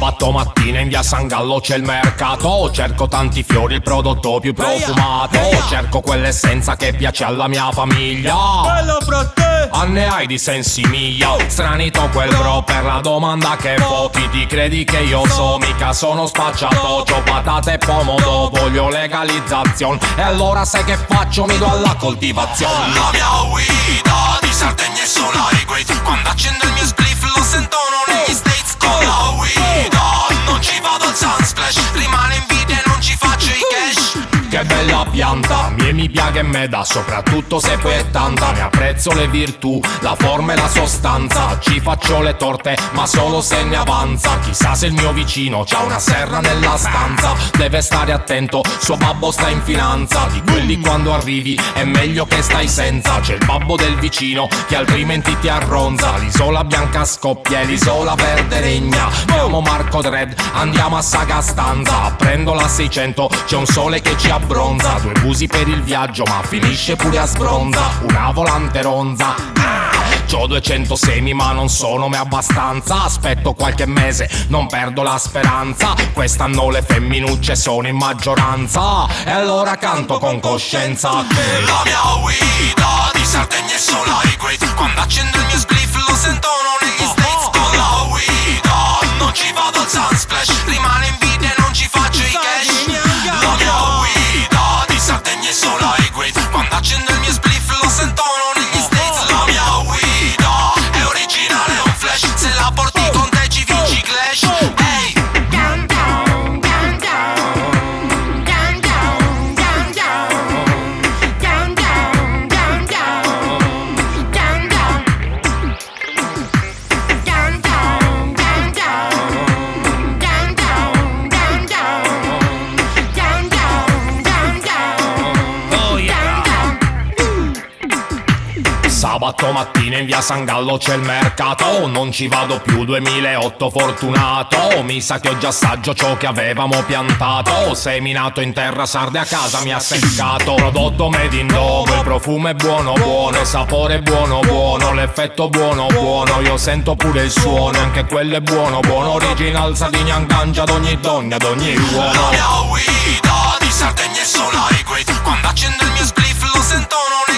Sabato mattina in via San Gallo c'è il mercato. Cerco tanti fiori, il prodotto più profumato. Cerco quell'essenza che piace alla mia famiglia. Quello fra te. Anne hai di sensi miglia. Stranito quel bro per la domanda che pochi ti credi che io so. Mica sono spacciato, c'ho patate e pomodoro. Voglio legalizzazione e allora sai che faccio? Mi do alla coltivazione. La mia guida di Sardegna è sola e great. Quando accendo il mio spliff lo sentono negli States. Con la guida non ci vado al Sunsplash. Rimane invidia e non ci faccio i cash. Che bella pianta, mi piace e me dà, soprattutto se poi è tanta. Mi apprezzo le virtù, la forma e la sostanza. Ci faccio le torte, ma solo se ne avanza. Chissà se il mio vicino c'ha una serra nella stanza. Deve stare attento, suo babbo sta in finanza. Di quelli quando arrivi è meglio che stai senza. C'è il babbo del vicino che altrimenti ti arronza. L'isola bianca scoppia e l'isola verde regna. Chiamo Marco Dredd, andiamo a Sagastanza. Prendo la 600, c'è un sole che ci abbronza. Due busi per il viaggio ma finisce pure a sbronza. Una volante ronza. C'ho 200 semi ma non sono mai abbastanza. Aspetto qualche mese, non perdo la speranza. Quest'anno le femminucce sono in maggioranza. E allora canto con coscienza che la mia guida di Sardegna è sola e great. Quando accendo il mio spliff lo sentono negli States. Con la guida non ci vado al Sunsplash. Rimane invidia e non ci faccio i cash. La mia guida di Sardegna è sola e great. Quando accendo il mio spliff lo sentono negli States. La mia guida è originale, è un flash. Se la porti con te ci vinci Clash. Ehi, Down, down, down, down. Down, down, down, down. Down, down, down, down. Down, down. Down, down, down, down. Down, down, down, down. Down, down, down, down. Oh yeah. Down, down. sabato mattina in via San Gallo c'è il mercato. Non ci vado più, 2008 fortunato. Mi sa che ho già assaggio ciò che avevamo piantato. Seminato in terra sarde a casa mi ha seccato. Prodotto made in dove, il profumo è buono buono, il sapore è buono buono, l'effetto buono buono. Io sento pure il suono, anche quello è buono buono. Original Sardignan Ganja ad ogni donna, ad ogni uomo. la mia guida di Sardegna è sola e great. Quando accendo il mio spliff lo sentono